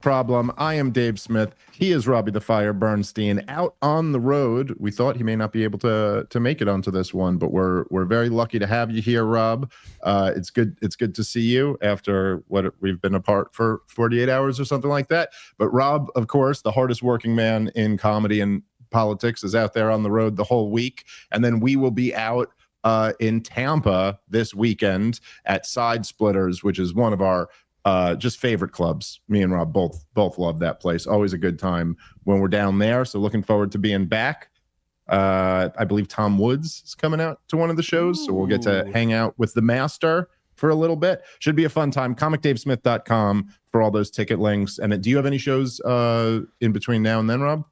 Problem. I am Dave Smith. He is Robbie the Fire Bernstein out on the road. We thought he may not be able to make it onto this one, but we're very lucky to have you here, Rob. It's good to see you after what we've been apart for 48 hours or something like that. But Rob, of course, the hardest working man in comedy and politics, is out there on the road the whole week, and then we will be out in Tampa this weekend at Side Splitters, which is one of our just favorite clubs. Me and Rob both love that place. Always a good time when we're down there. So looking forward to being back. I believe Tom Woods is coming out to one of the shows. So we'll get to hang out with the master for a little bit. Should be a fun time. ComicDaveSmith.com for all those ticket links. And do you have any shows in between now and then, Rob?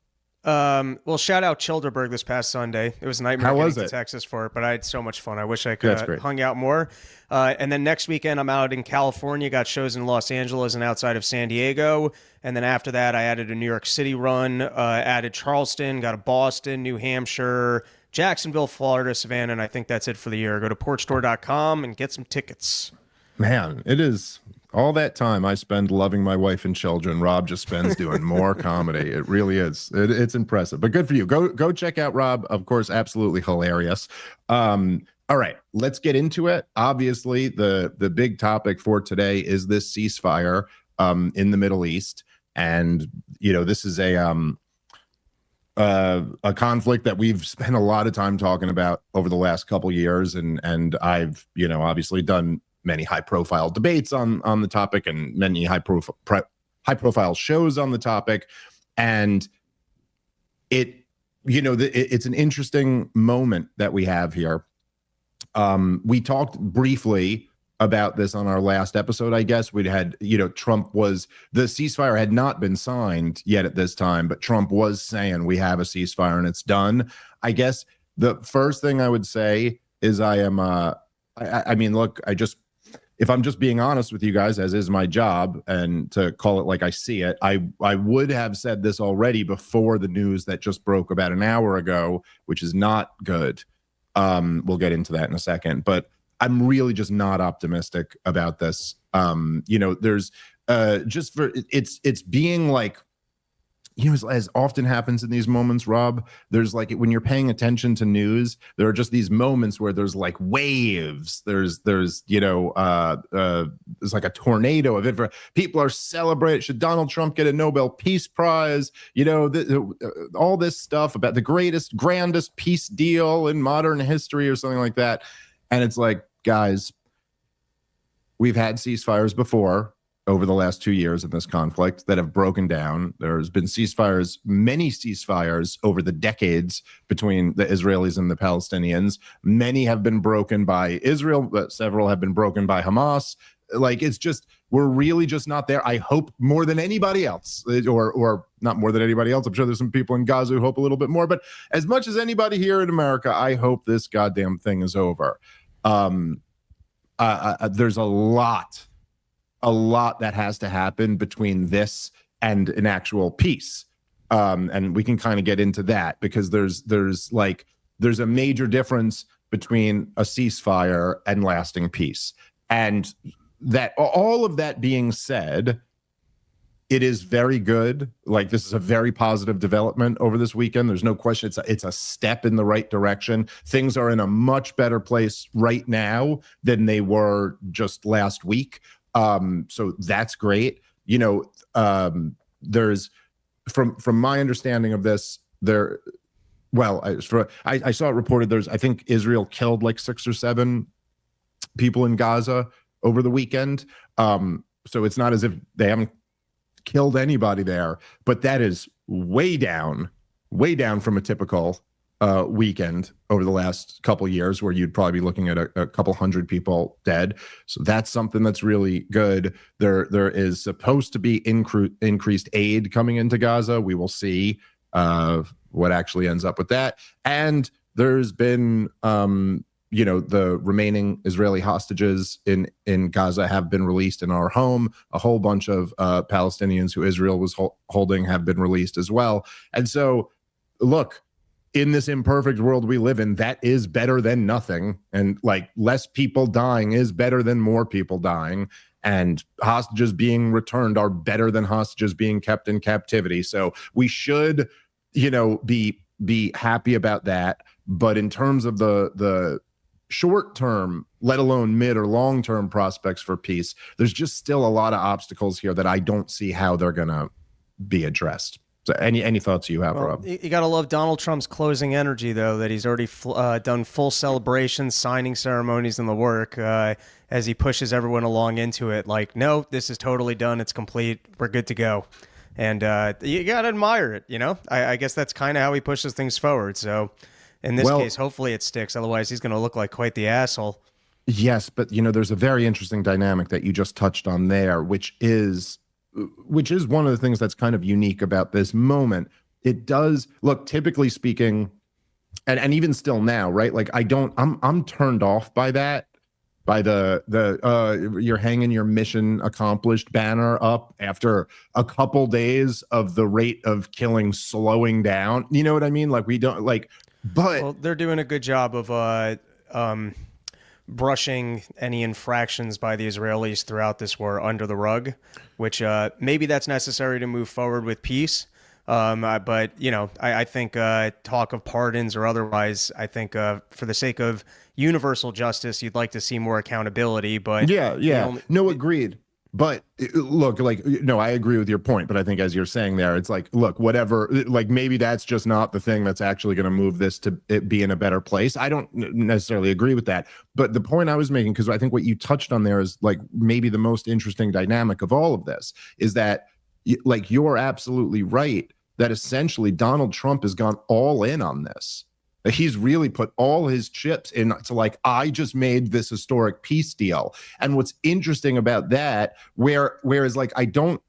Well, shout out Childerberg this past Sunday. It was a nightmare getting to Texas for it, but I had so much fun. I wish I could have hung out more. And then next weekend, I'm out in California, got shows in Los Angeles and outside of San Diego. And then after that, I added a New York City run, added Charleston, got a Boston, New Hampshire, Jacksonville, Florida, Savannah, and I think that's it for the year. Go to porchtour.com and get some tickets. Man, it is all that time I spend loving my wife and children. Rob just spends doing more comedy. It really is. It's impressive, but good for you. Go check out Rob. Of course, absolutely hilarious. All right, let's get into it. Obviously, the big topic for today is this ceasefire in the Middle East, and this is a conflict that we've spent a lot of time talking about over the last couple years, and I've obviously done many high-profile debates on the topic and many high-profile shows on the topic, and it's an interesting moment that we have here. We talked briefly about this on our last episode. I guess we'd had, the ceasefire had not been signed yet at this time, but Trump was saying we have a ceasefire and it's done. I guess the first thing I would say is if I'm just being honest with you guys, as is my job, and to call it like I see it, I would have said this already before the news that just broke about an hour ago, which is not good. We'll get into that in a second, but I'm really just not optimistic about this. There's it's being like, as often happens in these moments, Rob, there's like, when you're paying attention to news, there are just these moments where there's like waves. There's like a tornado of it. People are celebrating. Should Donald Trump get a Nobel Peace Prize? All this stuff about the grandest peace deal in modern history or something like that. And it's like, guys, we've had ceasefires before over the last 2 years of this conflict that have broken down. There's been many ceasefires over the decades between the Israelis and the Palestinians. Many have been broken by Israel, but several have been broken by Hamas. Like, it's just, we're really just not there. I hope more than anybody else, or not more than anybody else. I'm sure there's some people in Gaza who hope a little bit more, but as much as anybody here in America, I hope this goddamn thing is over. There's a lot that has to happen between this and an actual peace. And we can kind of get into that, because there's a major difference between a ceasefire and lasting peace. And that, all of that being said, it is very good. Like, this is a very positive development over this weekend. There's no question. It's a step in the right direction. Things are in a much better place right now than they were just last week. So that's great. There's from my understanding of this, I saw it reported I think Israel killed like 6 or 7 people in Gaza over the weekend. So it's not as if they haven't killed anybody there, but that is way down from a typical weekend over the last couple years, where you'd probably be looking at a couple hundred people dead. So that's something that's really good. There is supposed to be increased aid coming into Gaza. We will see what actually ends up with that. And there's been the remaining Israeli hostages in Gaza have been released in our home. A whole bunch of Palestinians who Israel was holding have been released as well. And so, look, in this imperfect world we live in, that is better than nothing. And like, less people dying is better than more people dying. and hostages being returned are better than hostages being kept in captivity. So we should, be happy about that. But in terms of the short term, let alone mid or long term prospects for peace, there's just still a lot of obstacles here that I don't see how they're going to be addressed. So any thoughts you have, Rob? You got to love Donald Trump's closing energy, though, that he's already done full celebrations, signing ceremonies in the work as he pushes everyone along into it. Like, no, this is totally done. It's complete. We're good to go. And you got to admire it, I guess that's kind of how he pushes things forward. So in this case, hopefully it sticks. Otherwise, he's going to look like quite the asshole. Yes, but, there's a very interesting dynamic that you just touched on there, which is one of the things that's kind of unique about this moment. It does look, typically speaking, and even still now, right? Like I'm turned off by that, by the you're hanging your mission accomplished banner up after a couple days of the rate of killing slowing down. You know what I mean? Like we don't like, but they're doing a good job of brushing any infractions by the Israelis throughout this war under the rug, which maybe that's necessary to move forward with peace. But, I think talk of pardons or otherwise, I think for the sake of universal justice, you'd like to see more accountability. But no, agreed. But look, I agree with your point. But I think as you're saying there, it's like, look, whatever, like maybe that's just not the thing that's actually going to move this to it be in a better place. I don't necessarily agree with that. But the point I was making, because I think what you touched on there is like maybe the most interesting dynamic of all of this is that like you're absolutely right that essentially Donald Trump has gone all in on this. He's really put all his chips into like, I just made this historic peace deal. And what's interesting about that, whereas like I don't,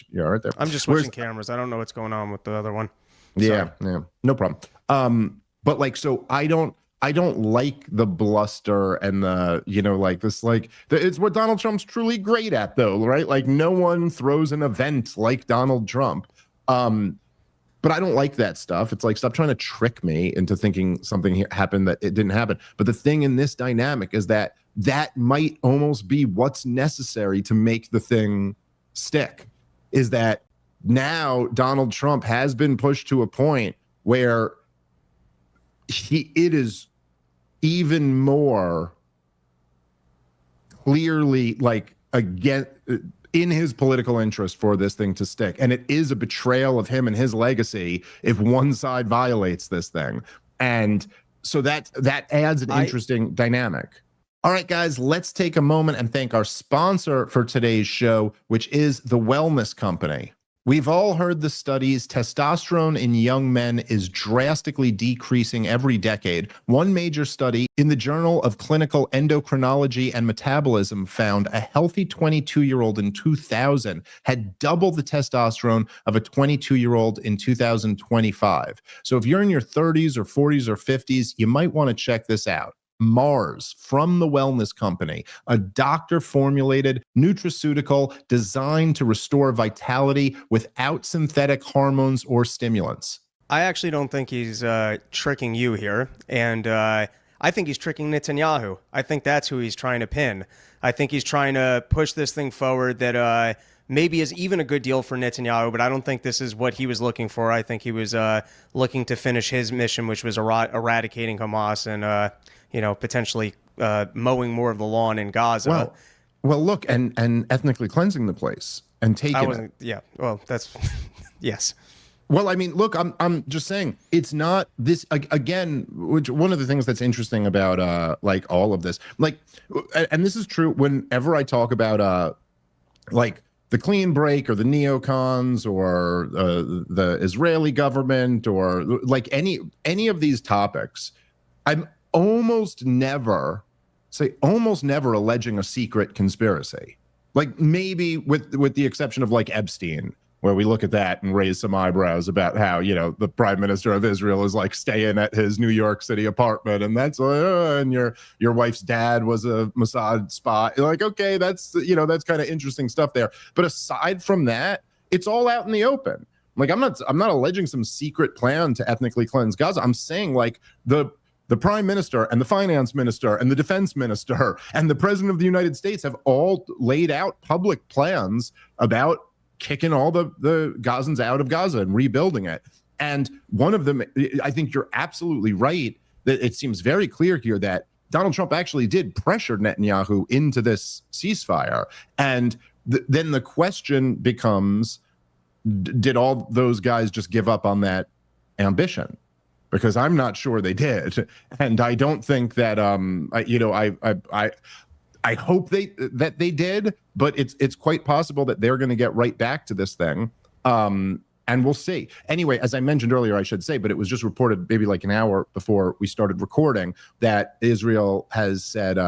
you're right there. I'm just switching cameras. I don't know what's going on with the other one. Yeah, no problem. But like, so I don't like the bluster and the, like this, like it's what Donald Trump's truly great at though, right? Like no one throws an event like Donald Trump. But I don't like that stuff. It's like, stop trying to trick me into thinking something happened that it didn't happen. But the thing in this dynamic is that might almost be what's necessary to make the thing stick, is that now Donald Trump has been pushed to a point where it is even more clearly like, again, in his political interest for this thing to stick. And it is a betrayal of him and his legacy if one side violates this thing. And so that adds an interesting dynamic. All right, guys, let's take a moment and thank our sponsor for today's show, which is The Wellness Company. We've all heard the studies. Testosterone in young men is drastically decreasing every decade. One major study in the Journal of Clinical Endocrinology and Metabolism found a healthy 22-year-old in 2000 had double the testosterone of a 22-year-old in 2025. So if you're in your 30s or 40s or 50s, you might want to check this out. Mars from The Wellness Company, a doctor-formulated nutraceutical designed to restore vitality without synthetic hormones or stimulants. I actually don't think he's tricking you here, and I think he's tricking Netanyahu. I think that's who he's trying to pin. I think he's trying to push this thing forward that maybe is even a good deal for Netanyahu, but I don't think this is what he was looking for. I think he was looking to finish his mission, which was eradicating Hamas and potentially mowing more of the lawn in Gaza. Well, look, and ethnically cleansing the place and taking it. Yeah, well, that's, yes. Well, I mean, look, I'm just saying it's not this again, which one of the things that's interesting about like all of this, like, and this is true whenever I talk about like the clean break or the neocons or the Israeli government or like any of these topics, I'm almost never alleging a secret conspiracy. Like maybe with the exception of like Epstein, where we look at that and raise some eyebrows about how, the prime minister of Israel is like staying at his New York City apartment. And that's, and your wife's dad was a Mossad spy. You're like, okay, that's kind of interesting stuff there. But aside from that, it's all out in the open. Like, I'm not alleging some secret plan to ethnically cleanse Gaza. I'm saying like the prime minister and the finance minister and the defense minister and the president of the United States have all laid out public plans about kicking all the Gazans out of Gaza and rebuilding it. And one of them, I think you're absolutely right, that it seems very clear here that Donald Trump actually did pressure Netanyahu into this ceasefire. And then the question becomes, did all those guys just give up on that ambition? Because I'm not sure they did, and I don't think that I hope that they did, but it's quite possible that they're going to get right back to this thing, and we'll see. Anyway, as I mentioned earlier, I should say, but it was just reported maybe like an hour before we started recording that Israel has said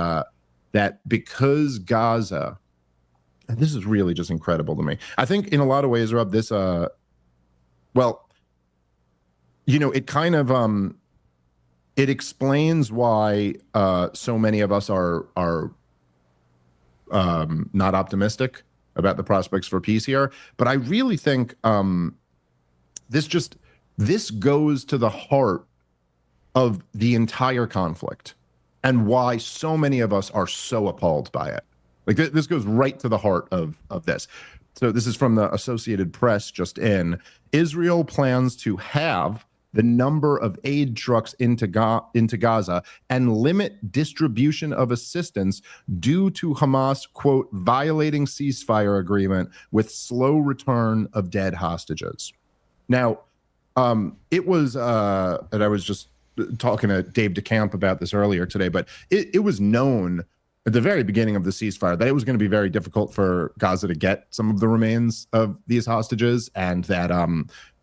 that because Gaza, and this is really just incredible to me. I think in a lot of ways, Rob, this it kind of it explains why so many of us are not optimistic about the prospects for peace here. But I really think this goes to the heart of the entire conflict and why so many of us are so appalled by it. Like this goes right to the heart of this. So this is from the Associated Press just in. Israel plans to halve the number of aid trucks into Gaza and limit distribution of assistance due to Hamas, quote, violating ceasefire agreement with slow return of dead hostages. Now, it was, and I was just talking to Dave DeCamp about this earlier today, but it was known at the very beginning of the ceasefire that it was going to be very difficult for Gaza to get some of the remains of these hostages, and that,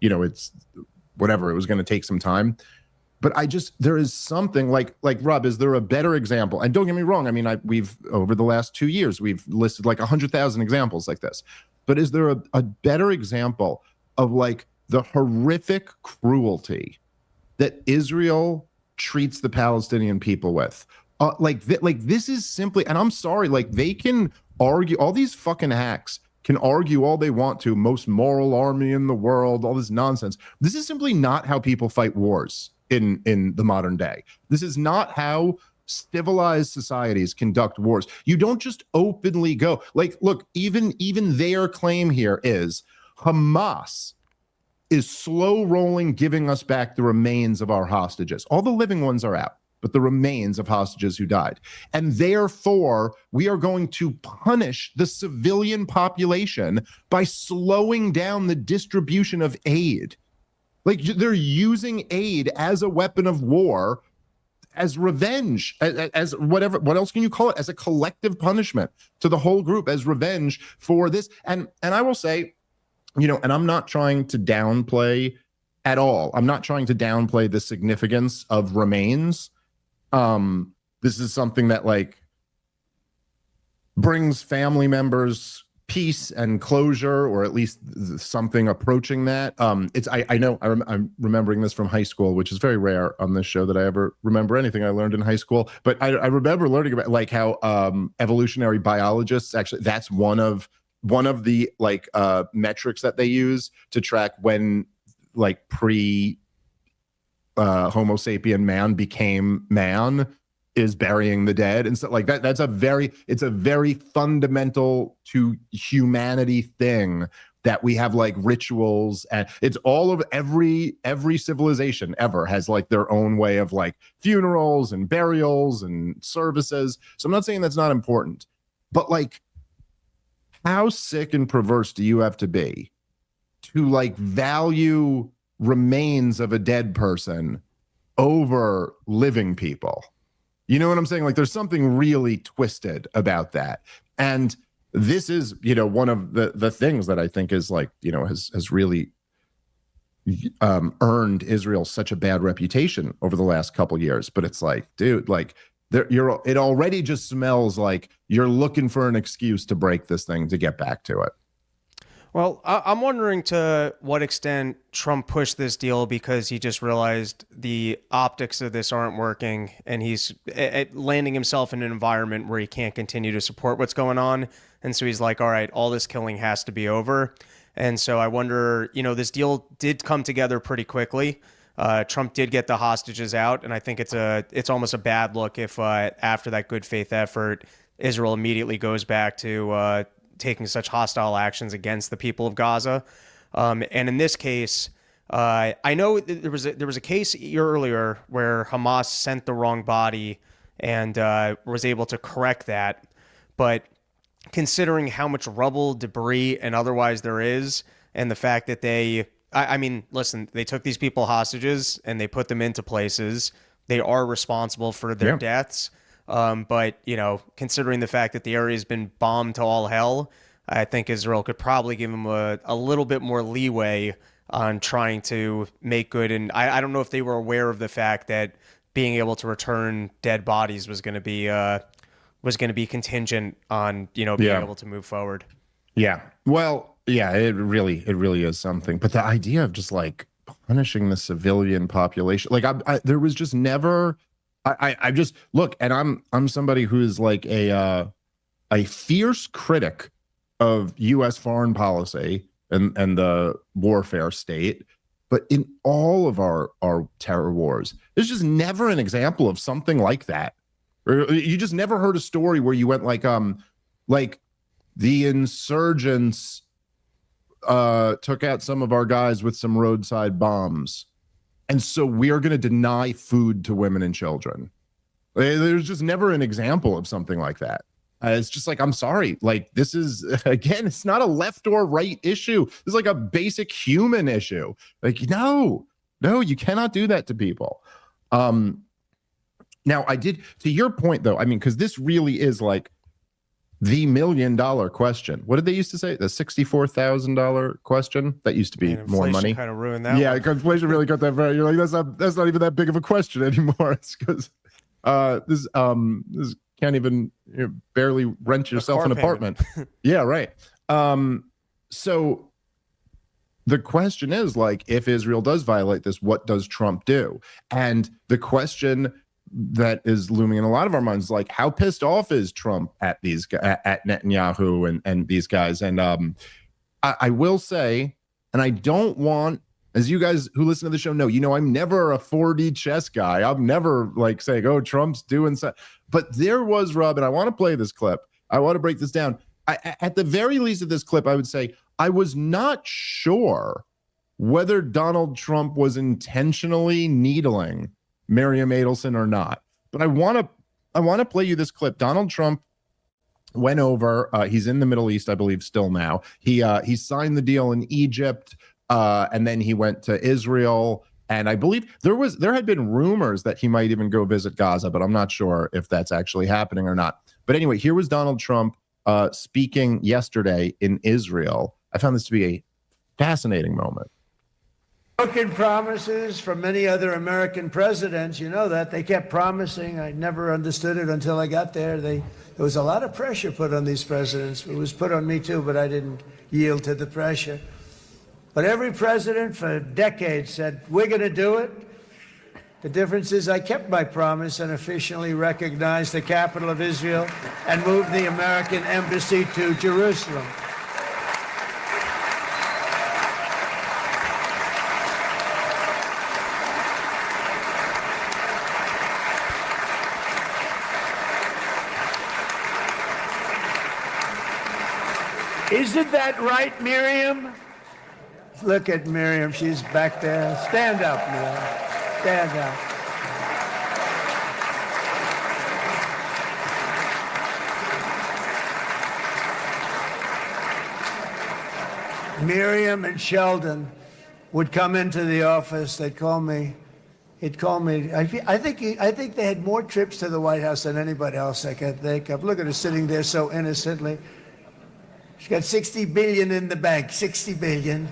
it's whatever, it was going to take some time. But there is something like Rob, is there a better example? And don't get me wrong, I mean, we've over the last 2 years, we've listed like 100,000 examples like this. But is there a better example of like the horrific cruelty that Israel treats the Palestinian people with? This is simply, and I'm sorry, like they can argue, all these fucking hacks can argue all they want to, most moral army in the world, all this nonsense. This is simply not how people fight wars in the modern day. This is not how civilized societies conduct wars. You don't just openly go, like, look, even their claim here is Hamas is slow rolling giving us back the remains of our hostages. All the living ones are out, but the remains of hostages who died. And therefore, we are going to punish the civilian population by slowing down the distribution of aid. Like they're using aid as a weapon of war, as revenge, as whatever, what else can you call it? As a collective punishment to the whole group, as revenge for this. And I will say, and I'm not trying to downplay at all. I'm not trying to downplay the significance of remains. This is something that like brings family members peace and closure, or at least something approaching that. I'm remembering this from high school, which is very rare on this show that I ever remember anything I learned in high school. But I remember learning about like how evolutionary biologists actually, that's one of the like metrics that they use to track when like pre Homo sapien man became man, is burying the dead and stuff like that. It's a very fundamental to humanity thing that we have like rituals, and it's all of every civilization ever has like their own way of like funerals and burials and services. So I'm not saying that's not important, but like how sick and perverse do you have to be to like value remains of a dead person over living people? You know what I'm saying? Like there's something really twisted about that. And this is, one of the things that I think is like, has really earned Israel such a bad reputation over the last couple years. But it's like, dude, like it already just smells like you're looking for an excuse to break this thing to get back to it. Well, I'm wondering to what extent Trump pushed this deal because he just realized the optics of this aren't working, and he's landing himself in an environment where he can't continue to support what's going on. And so he's like, all right, all this killing has to be over. And so I wonder, this deal did come together pretty quickly. Trump did get the hostages out, and I think it's almost a bad look if after that good faith effort, Israel immediately goes back to taking such hostile actions against the people of Gaza. And in this case, I know there was a case earlier where Hamas sent the wrong body and was able to correct that, but considering how much rubble, debris, and otherwise there is, and the fact that I mean, listen, they took these people hostages and they put them into places. They are responsible for their deaths. But, considering the fact that the area has been bombed to all hell, I think Israel could probably give them a little bit more leeway on trying to make good. And I don't know if they were aware of the fact that being able to return dead bodies was going to be contingent on, being able to move forward. Yeah. Well, yeah, it really is something. But the idea of just like punishing the civilian population, like there was just never, I just look, and I'm somebody who is like a fierce critic of U.S. foreign policy and the warfare state. But in all of our terror wars, there's just never an example of something like that. Or you just never heard a story where you went like the insurgents took out some of our guys with some roadside bombs, and so we are going to deny food to women and children. There's just never an example of something like that. It's just like, I'm sorry, like this is, again, it's not a left or right issue. This is like a basic human issue. Like, no, you cannot do that to people. Now, I did, to your point though, I mean, because this really is like the $1 million question. What did they used to say? The $64,000 question? That used to be more money. Kind of ruined that. Yeah, one. Inflation really got that very. You're like, that's not even that big of a question anymore. It's because this can't even barely rent yourself an apartment. Yeah, right. So the question is like, if Israel does violate this, what does Trump do? And the question that is looming in a lot of our minds, like, how pissed off is Trump at these at Netanyahu and these guys? And I will say, and I don't want, as you guys who listen to the show know, I'm never a 4D chess guy. I'm never like saying, oh, Trump's doing so. But there was, Rob, and I want to play this clip. I want to break this down. At the very least of this clip, I would say I was not sure whether Donald Trump was intentionally needling Miriam Adelson or not. But I want to play you this clip. Donald Trump went over. He's in the Middle East, I believe, still now. He signed the deal in Egypt, and then he went to Israel. And I believe there had been rumors that he might even go visit Gaza, but I'm not sure if that's actually happening or not. But anyway, here was Donald Trump speaking yesterday in Israel. I found this to be a fascinating moment. Broken promises from many other American presidents, that they kept promising. I never understood it until I got there. There was a lot of pressure put on these presidents. It was put on me too, but I didn't yield to the pressure. But every president for decades said, we're going to do it. The difference is I kept my promise and officially recognized the capital of Israel and moved the American embassy to Jerusalem. Isn't that right, Miriam? Look at Miriam. She's back there. Stand up, Miriam. Stand up. Miriam and Sheldon would come into the office. They'd call me. He'd call me. I think they had more trips to the White House than anybody else I can think of. Look at her sitting there so innocently. She's got $60 billion in the bank, $60 billion.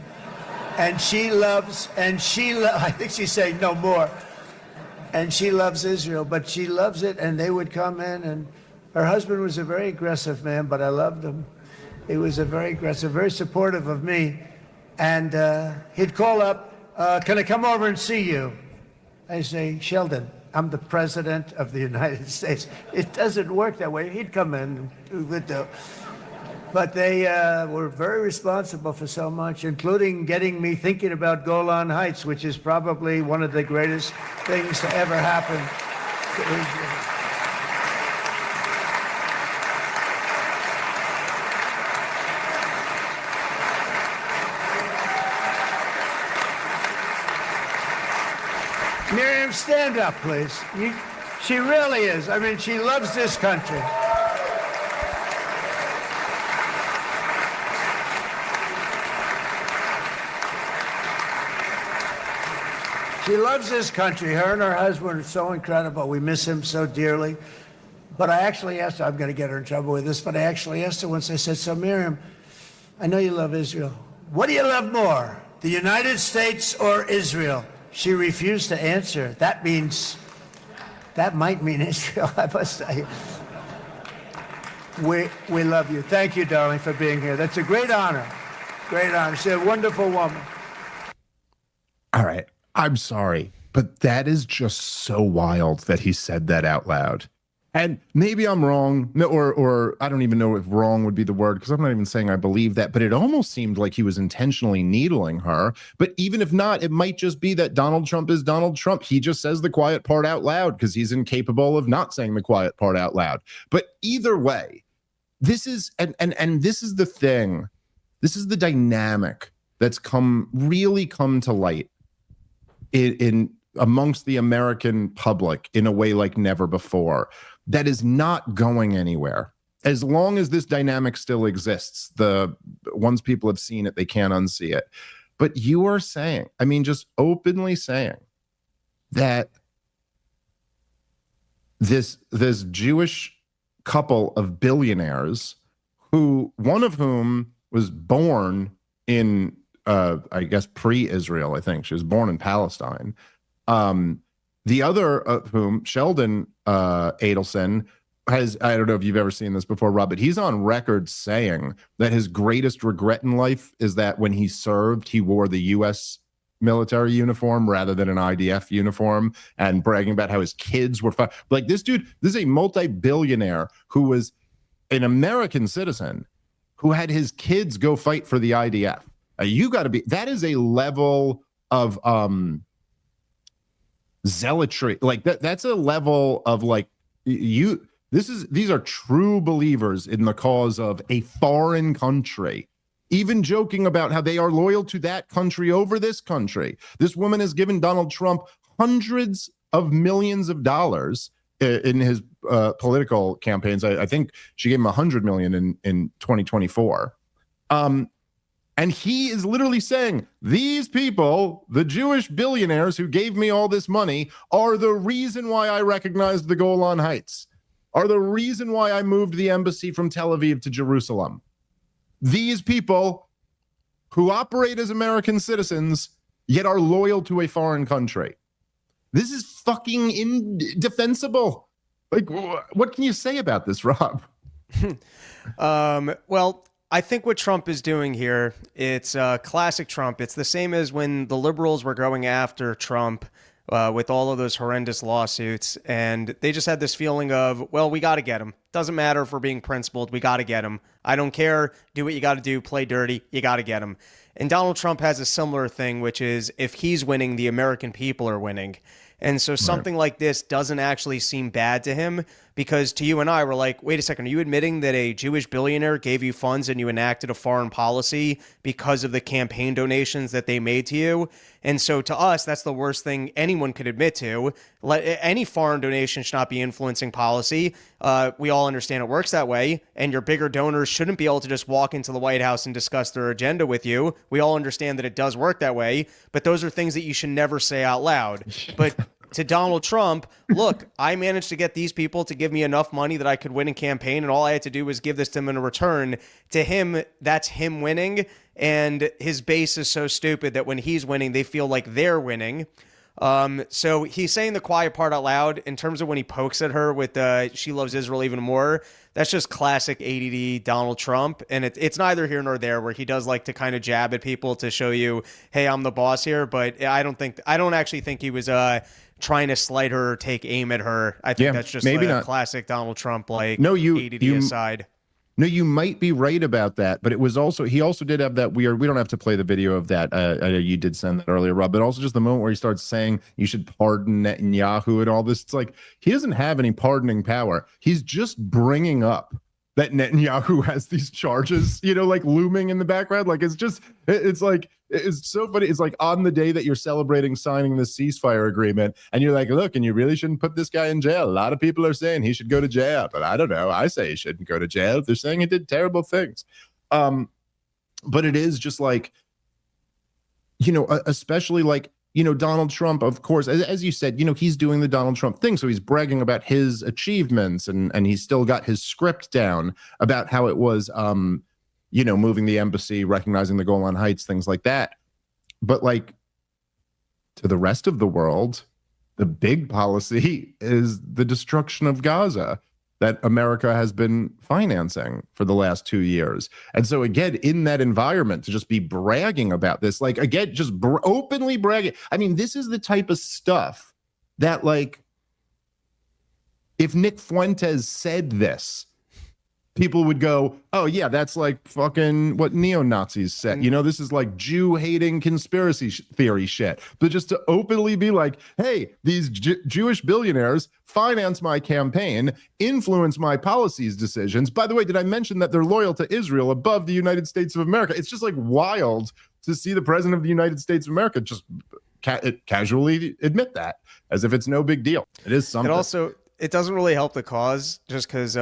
And I think she's saying no more. And she loves Israel, but she loves it, and they would come in, and her husband was a very aggressive man, but I loved him. He was a very aggressive, very supportive of me. And he'd call up, can I come over and see you? I say, Sheldon, I'm the president of the United States. It doesn't work that way. He'd come in, But they were very responsible for so much, including getting me thinking about Golan Heights, which is probably one of the greatest things to ever happen to Israel. Miriam, stand up, please. She really is. I mean, she loves this country. She loves this country. Her and her husband are so incredible. We miss him so dearly. But I actually asked her, I'm going to get her in trouble with this, but I actually asked her once, I said, so Miriam, I know you love Israel. What do you love more, the United States or Israel? She refused to answer. That might mean Israel, I must say. We love you. Thank you, darling, for being here. That's a great honor. Great honor. She's a wonderful woman. All right. I'm sorry, but that is just so wild that he said that out loud. And maybe I'm wrong, or I don't even know if wrong would be the word, because I'm not even saying I believe that, but it almost seemed like he was intentionally needling her. But even if not, it might just be that Donald Trump is Donald Trump. He just says the quiet part out loud because he's incapable of not saying the quiet part out loud. But either way, this is, and this is the thing, this is the dynamic that's really come to light in amongst the American public in a way like never before. That is not going anywhere. As long as this dynamic still exists, once people have seen it, they can't unsee it. But you are saying, I mean, just openly saying that this Jewish couple of billionaires, one of whom was born in, I guess, pre-Israel, I think. She was born in Palestine. The other of whom, Sheldon Adelson, I don't know if you've ever seen this before, Rob, but he's on record saying that his greatest regret in life is that when he served, he wore the U.S. military uniform rather than an IDF uniform, and bragging about how his kids were like this dude. This is a multi-billionaire who was an American citizen who had his kids go fight for the IDF. You got to be, that is a level of zealotry, like that's a level of like these are true believers in the cause of a foreign country, even joking about how they are loyal to that country over this country. This woman has given Donald Trump hundreds of millions of dollars in his political campaigns. I think she gave him $100 million in 2024. And he is literally saying, these people, the Jewish billionaires who gave me all this money, are the reason why I recognized the Golan Heights, are the reason why I moved the embassy from Tel Aviv to Jerusalem. These people who operate as American citizens, yet are loyal to a foreign country. This is fucking indefensible. Like, what can you say about this, Rob? Well, I think what Trump is doing here, it's classic Trump. It's the same as when the liberals were going after Trump with all of those horrendous lawsuits. And they just had this feeling of, well, we got to get him. Doesn't matter if we're being principled. We got to get him. I don't care. Do what you got to do. Play dirty. You got to get him. And Donald Trump has a similar thing, which is if he's winning, the American people are winning. And so something like this doesn't actually seem bad to him, because to you and I were like, wait a second, are you admitting that a Jewish billionaire gave you funds and you enacted a foreign policy because of the campaign donations that they made to you? And so to us, that's the worst thing anyone could admit to. Any foreign donation should not be influencing policy. We all understand it works that way. And your bigger donors shouldn't be able to just walk into the White House and discuss their agenda with you. We all understand that it does work that way. But those are things that you should never say out loud. But to Donald Trump, look, I managed to get these people to give me enough money that I could win a campaign, and all I had to do was give this to them in return. To him, that's him winning, and his base is so stupid that when he's winning, they feel like they're winning. So he's saying the quiet part out loud. In terms of when he pokes at her with she loves Israel even more, that's just classic ADD Donald Trump, and it's neither here nor there, where he does like to kind of jab at people to show you, hey, I'm the boss here. But I don't actually think he was trying to slight her or take aim at her. I think that's just maybe not classic Donald Trump, like ADD aside. No, you might be right about that, but it was also, he also did have that weird, we don't have to play the video of that. I know you did send that earlier, Rob, but also just the moment where he starts saying you should pardon Netanyahu and all this. It's like, he doesn't have any pardoning power. He's just bringing up that Netanyahu has these charges, you know, like looming in the background. Like, it's just, it's like, it's so funny. It's like on the day that you're celebrating signing this ceasefire agreement and you're like, look, and you really shouldn't put this guy in jail. A lot of people are saying he should go to jail, but I don't know. I say he shouldn't go to jail. They're saying he did terrible things. But it is just like, you know, especially like, you know, Donald Trump, of course, as you said, you know, he's doing the Donald Trump thing. So he's bragging about his achievements and he's still got his script down about how it was, you know, moving the embassy, recognizing the Golan Heights, things like that. But like to the rest of the world, the big policy is the destruction of Gaza that America has been financing for the last 2 years. And so again, in that environment, to just be bragging about this, like again, just openly bragging. I mean, this is the type of stuff that like, if Nick Fuentes said this, people would go, oh yeah, that's like fucking what neo-Nazis said. You know, this is like Jew-hating conspiracy theory shit. But just to openly be like, hey, these Jewish billionaires finance my campaign, influence my policies decisions. By the way, did I mention that they're loyal to Israel above the United States of America? It's just like wild to see the president of the United States of America just casually admit that as if it's no big deal. It is something. It doesn't really help the cause just because,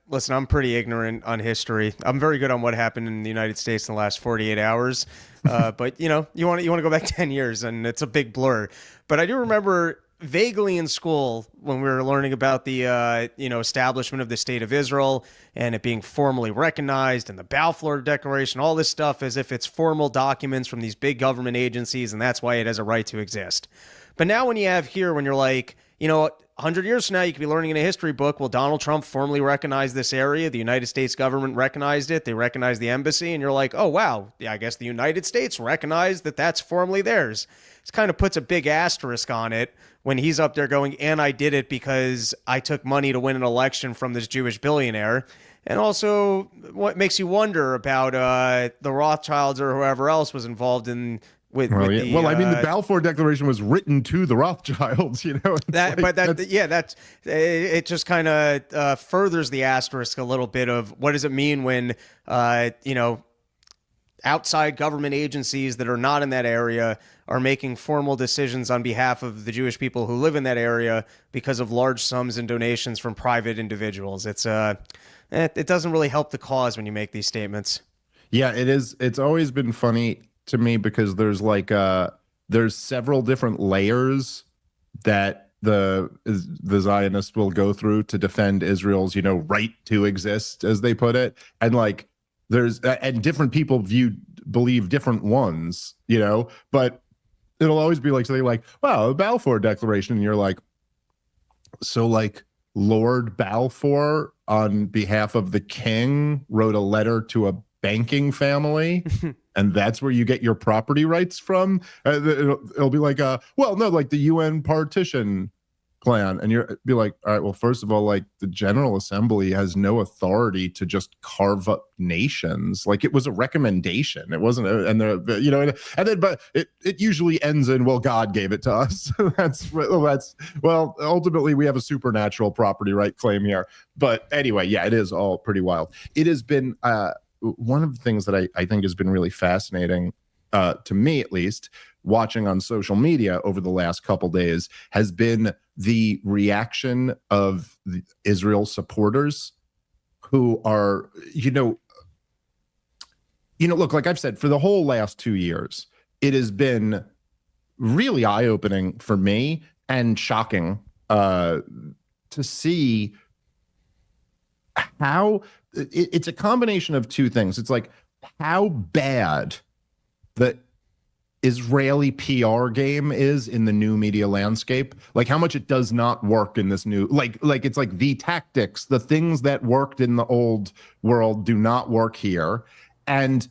listen, I'm pretty ignorant on history. I'm very good on what happened in the United States in the last 48 hours. But, you know, you want to go back 10 years and it's a big blur. But I do remember vaguely in school when we were learning about the, you know, establishment of the state of Israel and it being formally recognized and the Balfour Declaration, all this stuff as if it's formal documents from these big government agencies and that's why it has a right to exist. But now when you have here, when you're like, you know, 100 years from now, you could be learning in a history book, well, Donald Trump formally recognized this area. The United States government recognized it. They recognized the embassy. And you're like, oh, wow. Yeah, I guess the United States recognized that that's formally theirs. It kind of puts a big asterisk on it when he's up there going, and I did it because I took money to win an election from this Jewish billionaire. And also what makes you wonder about the Rothschilds or whoever else was involved in I mean, the Balfour Declaration was written to the Rothschilds, you know. It just kind of furthers the asterisk a little bit of what does it mean when, you know, outside government agencies that are not in that area are making formal decisions on behalf of the Jewish people who live in that area because of large sums and donations from private individuals. It doesn't really help the cause when you make these statements. Yeah, it is. It's always been funny to me because there's like there's several different layers that the Zionists will go through to defend Israel's, you know, right to exist, as they put it, and like and different people believe different ones, you know, but it'll always be like something like, wow, the Balfour Declaration, and you're like, so like Lord Balfour on behalf of the king wrote a letter to a banking family and that's where you get your property rights from. It'll be like well, no, like the UN partition plan, and you'll be like, all right, well, first of all, like the General Assembly has no authority to just carve up nations. Like it was a recommendation. It wasn't, but it usually ends in, well, God gave it to us. well, ultimately we have a supernatural property right claim here. But anyway, yeah, it is all pretty wild. It has been one of the things that I think has been really fascinating, to me at least, watching on social media over the last couple days has been the reaction of the Israel supporters who are, look, like I've said, for the whole last 2 years, it has been really eye-opening for me and shocking to see how it's a combination of two things. It's like how bad the Israeli PR game is in the new media landscape, like how much it does not work in this new, like it's like the tactics, the things that worked in the old world do not work here. And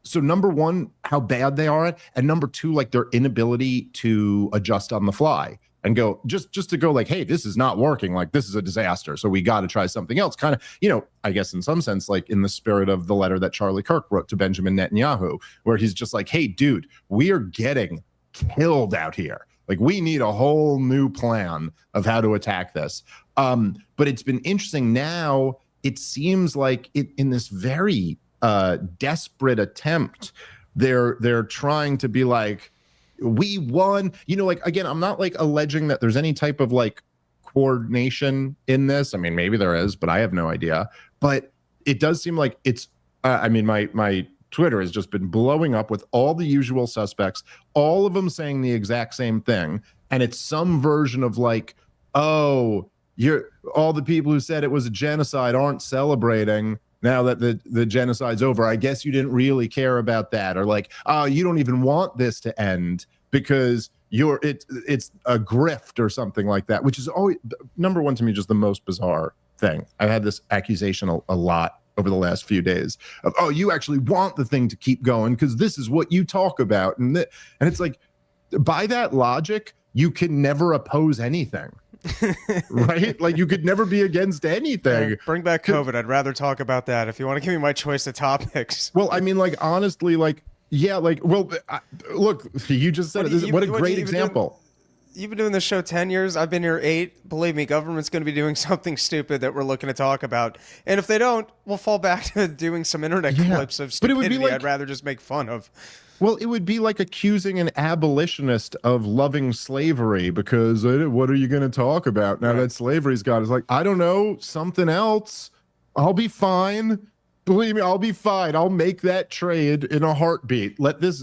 so number one, how bad they are at, and number two, like their inability to adjust on the fly. and go just to go like, hey, this is not working. Like, this is a disaster. So we got to try something else. Kind of, I guess in some sense, like in the spirit of the letter that Charlie Kirk wrote to Benjamin Netanyahu, where he's just like, hey, dude, we are getting killed out here. Like, we need a whole new plan of how to attack this. But it's been interesting now. It seems like in this very desperate attempt, they're trying to be like, we won. Like, again, I'm not like alleging that there's any type of like coordination in this. I mean, maybe there is, but I have no idea. But it does seem like it's. My Twitter has just been blowing up with all the usual suspects, all of them saying the exact same thing, and it's some version of like, oh, all the people who said it was a genocide aren't celebrating now that the genocide's over. I guess you didn't really care about that. Or like, oh, you don't even want this to end because it's a grift or something like that, which is always, number one, to me, just the most bizarre thing. I've had this accusation a lot over the last few days of, oh, you actually want the thing to keep going because this is what you talk about. And it's like, by that logic, you can never oppose anything. Right? Like, you could never be against anything. Yeah, bring back COVID. I'd rather talk about that if you want to give me my choice of topics. Well, I mean, like, honestly, like, yeah, like, well, look, you just said it. What a great example. You've been doing this show 10 years. I've been here 8. Believe me, government's going to be doing something stupid that we're looking to talk about. And if they don't, we'll fall back to doing some internet clips of stupidity. But it would be like, I'd rather just make fun of. Well, it would be like accusing an abolitionist of loving slavery because what are you going to talk about now that slavery's gone? It's like, I don't know, something else. I'll be fine. Believe me, I'll be fine. I'll make that trade in a heartbeat. Let this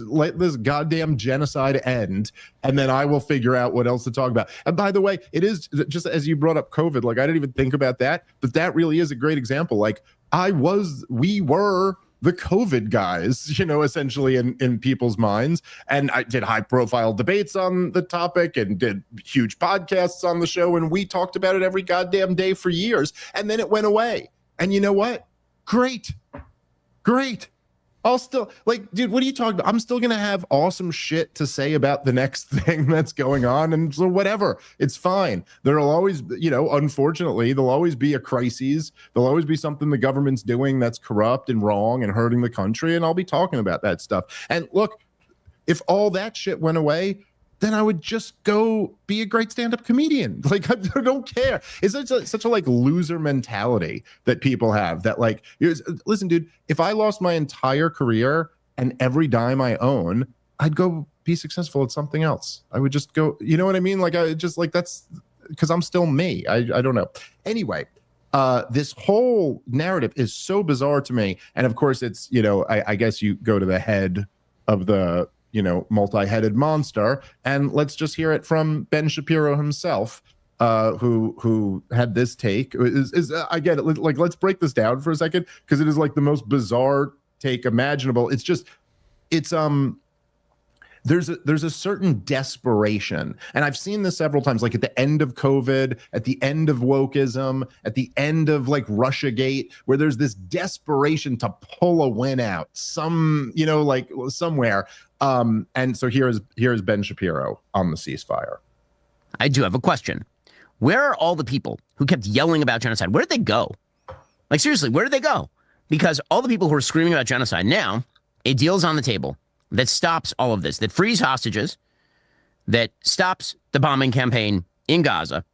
goddamn genocide end, and then I will figure out what else to talk about. And by the way, it is just as you brought up COVID, like, I didn't even think about that, but that really is a great example. Like, we were the COVID guys, essentially in people's minds. And I did high profile debates on the topic and did huge podcasts on the show. And we talked about it every goddamn day for years. And then it went away. And you know what? Great. I'll still, like, dude, what are you talking about? I'm still going to have awesome shit to say about the next thing that's going on. And so whatever, it's fine. There'll always, unfortunately, there'll always be a crisis. There'll always be something the government's doing that's corrupt and wrong and hurting the country. And I'll be talking about that stuff. And look, if all that shit went away, then I would just go be a great stand-up comedian. Like, I don't care. It's such a like loser mentality that people have that, like, listen, dude, if I lost my entire career and every dime I own, I'd go be successful at something else. I would just go, you know what I mean? Like, I just like, that's because I'm still me. I don't know. Anyway, this whole narrative is so bizarre to me. And of course it's, I guess you go to the head of the, multi-headed monster. And let's just hear it from Ben Shapiro himself, who had this take. I get it. Like, let's break this down for a second, because it is like the most bizarre take imaginable. There's a certain desperation, and I've seen this several times, like at the end of COVID, at the end of wokeism, at the end of like Russiagate, where there's this desperation to pull a win out like somewhere. And so here's Ben Shapiro on the ceasefire. I do have a question. Where are all the people who kept yelling about genocide? Where did they go? Like, seriously, where did they go? Because all the people who are screaming about genocide now, a deal's on the table that stops all of this, that frees hostages, that stops the bombing campaign in Gaza,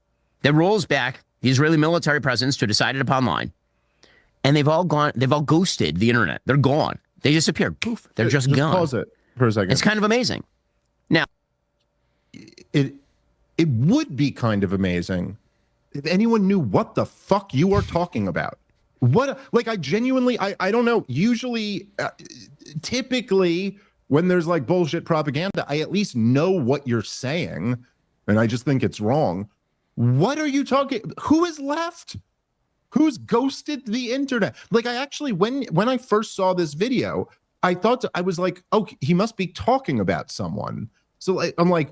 that rolls back the Israeli military presence to a decided upon line. And they've all ghosted the internet. They're gone. They disappeared. Poof. They're just gone. Pause it for a second. It's kind of amazing. Now, it would be kind of amazing if anyone knew what the fuck you are talking about. What, like, I genuinely, I don't know. Usually, typically, when there's like bullshit propaganda, I at least know what you're saying, and I just think it's wrong. What are you talking? Who is left? Who's ghosted the internet? Like, I actually, when I first saw this video, I was like, oh, he must be talking about someone. So I'm like,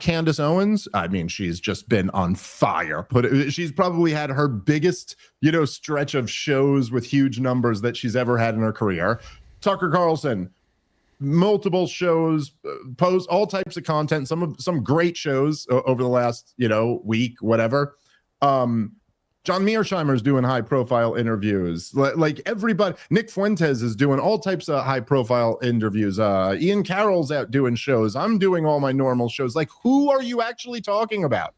Candace Owens, I mean, she's just been on fire. She's probably had her biggest, stretch of shows with huge numbers that she's ever had in her career. Tucker Carlson, multiple shows, post all types of content, some great shows over the last, week, whatever. John Mearsheimer's doing high profile interviews. Like everybody, Nick Fuentes is doing all types of high profile interviews. Ian Carroll's out doing shows. I'm doing all my normal shows. Like, who are you actually talking about?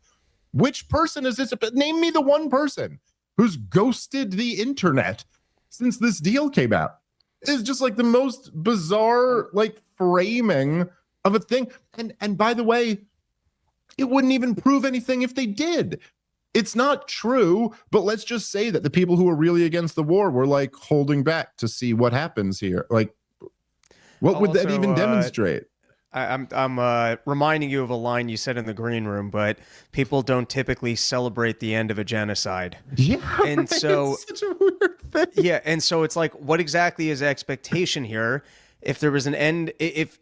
Which person is this? Name me the one person who's ghosted the internet since this deal came out. It's just like the most bizarre, like, framing of a thing. And by the way, it wouldn't even prove anything if they did. It's not true, but let's just say that the people who are really against the war were like holding back to see what happens here. Like, what would that even demonstrate? I'm reminding you of a line you said in the green room, but people don't typically celebrate the end of a genocide. Yeah, and so it's such a weird thing. Yeah, and so it's like, what exactly is expectation here? If there was an end, if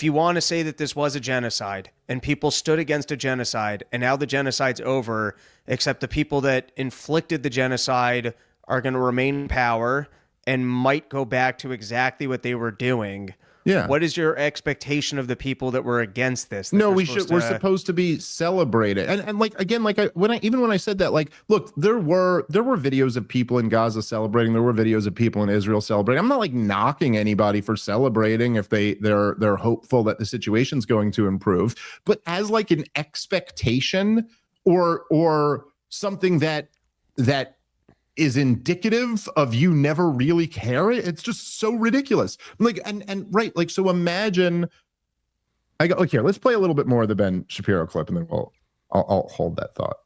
you want to say that this was a genocide and people stood against a genocide and now the genocide's over, except the people that inflicted the genocide are going to remain in power and might go back to exactly what they were doing. Yeah. What is your expectation of the people that were against this? No, we're supposed to be celebrated. And like, again, like when I said that, like, look, there were videos of people in Gaza celebrating. There were videos of people in Israel celebrating. I'm not like knocking anybody for celebrating if they're hopeful that the situation's going to improve, but as like an expectation or something that is indicative of you never really care. It's just so ridiculous. Like, and right. Like, so imagine here, let's play a little bit more of the Ben Shapiro clip and then I'll hold that thought.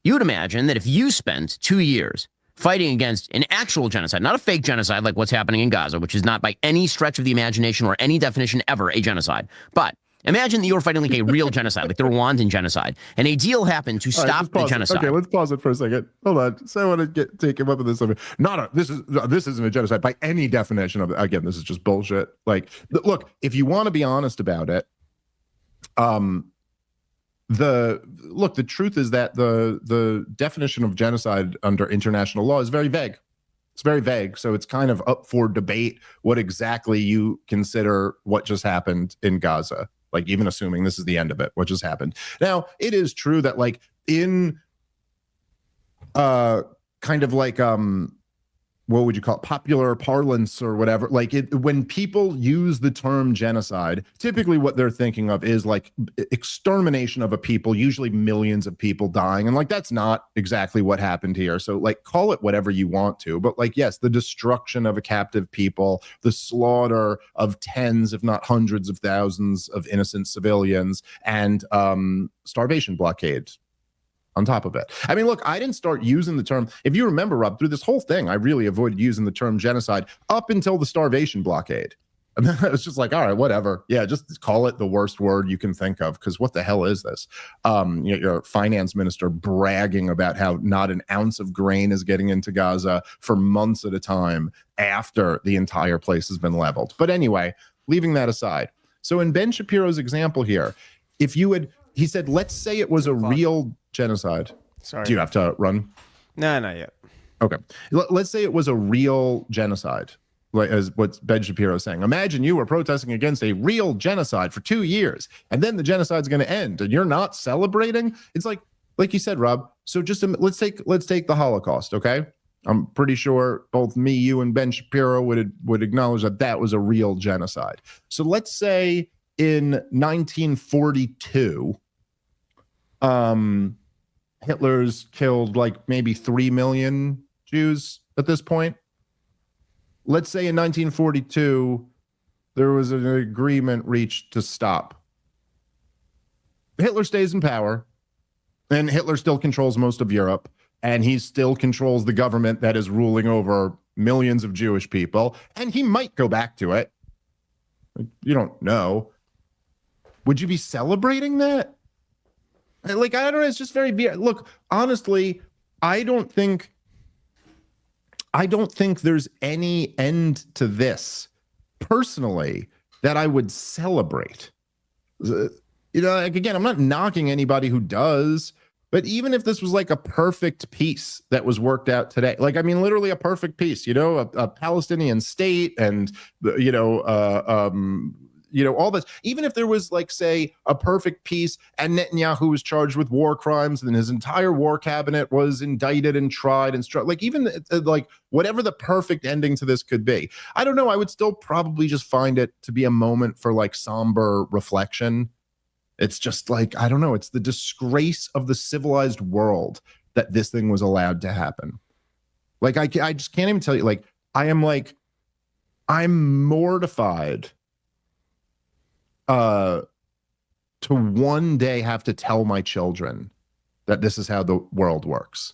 You would imagine that if you spent 2 years fighting against an actual genocide, not a fake genocide like what's happening in Gaza, which is not by any stretch of the imagination or any definition ever a genocide, but imagine that you were fighting like a real genocide, like the Rwandan genocide, and a deal happened to stop the genocide. Okay, let's pause it for a second. Hold on. So I want to take him up with this. This isn't a genocide by any definition of it. Again, this is just bullshit. Like, look, if you want to be honest about it, the truth is that the definition of genocide under international law is very vague. It's very vague, so it's kind of up for debate what exactly you consider what just happened in Gaza. Like, even assuming this is the end of it, what just happened. Now, it is true that, like, in kind of like what would you call it, popular parlance or whatever, like when people use the term genocide, typically what they're thinking of is like extermination of a people, usually millions of people dying, and like that's not exactly what happened here. So like, call it whatever you want to, but like, yes, the destruction of a captive people, the slaughter of tens if not hundreds of thousands of innocent civilians, and starvation blockade on top of it. I mean, look, I didn't start using the term, if you remember, Rob, through this whole thing, I really avoided using the term genocide up until the starvation blockade. And then I was just like, all right, whatever. Yeah, just call it the worst word you can think of, because what the hell is this? Your finance minister bragging about how not an ounce of grain is getting into Gaza for months at a time after the entire place has been leveled. But anyway, leaving that aside. So in Ben Shapiro's example here, he said, let's say it was a real genocide. Sorry. Do you have to run? No, not yet. Okay. Let's say it was a real genocide, like as what Ben Shapiro is saying. Imagine you were protesting against a real genocide for 2 years, and then the genocide's going to end, and you're not celebrating. It's like you said, Rob. So just let's take the Holocaust. Okay. I'm pretty sure both me, you, and Ben Shapiro would acknowledge that was a real genocide. So let's say in 1942, Hitler's killed like maybe 3 million Jews at this point. Let's say in 1942, there was an agreement reached to stop. Hitler stays in power, and Hitler still controls most of Europe, and he still controls the government that is ruling over millions of Jewish people, and he might go back to it. You don't know. Would you be celebrating that? Like, I don't know. It's just very weird. Look, honestly, I don't think there's any end to this personally that I would celebrate. Like, again, I'm not knocking anybody who does, But even if this was like a perfect peace that was worked out today, like, I mean, literally a perfect peace, a Palestinian state and, all this, even if there was like, say, a perfect peace and Netanyahu was charged with war crimes and his entire war cabinet was indicted and tried and like, even like whatever the perfect ending to this could be, I don't know. I would still probably just find it to be a moment for like somber reflection. It's just like, I don't know. It's the disgrace of the civilized world that this thing was allowed to happen. Like, I just can't even tell you, like, I'm mortified to one day have to tell my children that this is how the world works.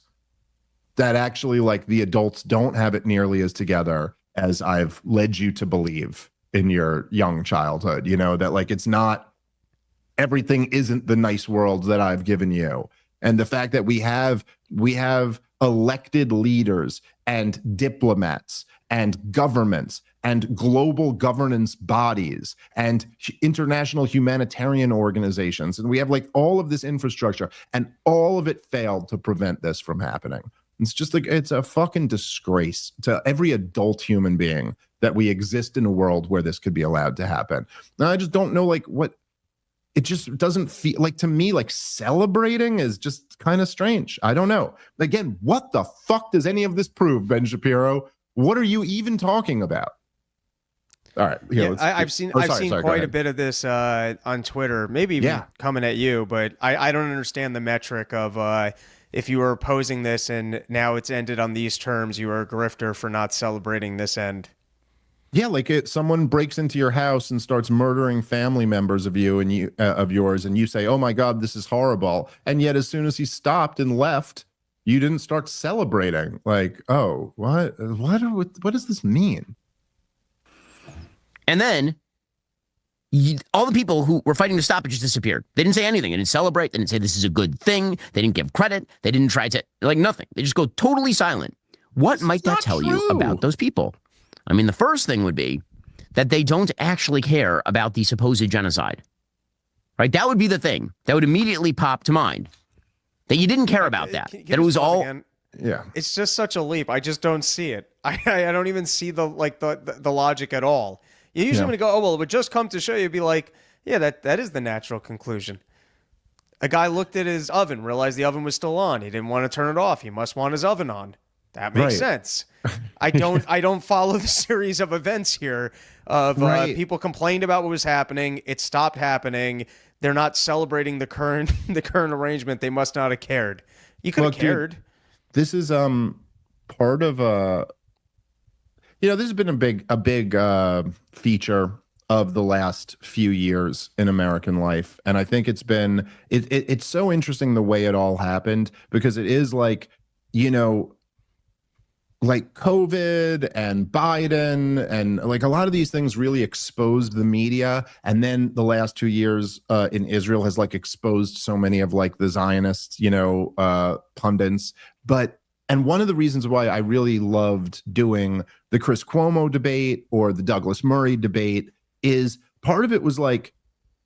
That actually, like, the adults don't have it nearly as together as I've led you to believe in your young childhood, that like, it's not, everything isn't the nice world that I've given you. And the fact that we have elected leaders and diplomats and governments and global governance bodies and international humanitarian organizations. And we have like all of this infrastructure, and all of it failed to prevent this from happening. It's just like, it's a fucking disgrace to every adult human being that we exist in a world where this could be allowed to happen. Now, I just don't know, like, what, it just doesn't feel like, to me, like celebrating is just kind of strange. I don't know. Again, what the fuck does any of this prove, Ben Shapiro? What are you even talking about? All right. Here, I've seen quite a bit of this on Twitter, maybe even coming at you, but I don't understand the metric of if you were opposing this and now it's ended on these terms, you are a grifter for not celebrating this end. Yeah, like someone breaks into your house and starts murdering family members of you and of yours, and you say, "Oh my God, this is horrible," and yet as soon as he stopped and left, you didn't start celebrating. Like, oh, what does this mean? And then all the people who were fighting to stop it just disappeared. They didn't say anything. They didn't celebrate. They didn't say this is a good thing. They didn't give credit. They didn't try to, like, nothing. They just go totally silent. What might that tell you about those people? I mean, the first thing would be that they don't actually care about the supposed genocide, right? That would be the thing that would immediately pop to mind, that you didn't care about that, that it was all... Again? Yeah. It's just such a leap. I just don't see it. I don't even see the logic at all. You usually want to go, oh, well, it would just come to show you, be like, yeah, that is the natural conclusion. A guy looked at his oven, realized the oven was still on. He didn't want to turn it off. He must want his oven on. That makes sense. I don't follow the series of events here of people complained about what was happening. It stopped happening. They're not celebrating the current arrangement. They must not have cared. You could have cared. Dude, this is part of this has been a big feature of the last few years in American life, and I think it's been it's so interesting the way it all happened, because it is like, like COVID and Biden and like a lot of these things really exposed the media. And then the last 2 years in Israel has like exposed so many of like the Zionists, pundits. And one of the reasons why I really loved doing the Chris Cuomo debate or the Douglas Murray debate is part of it was like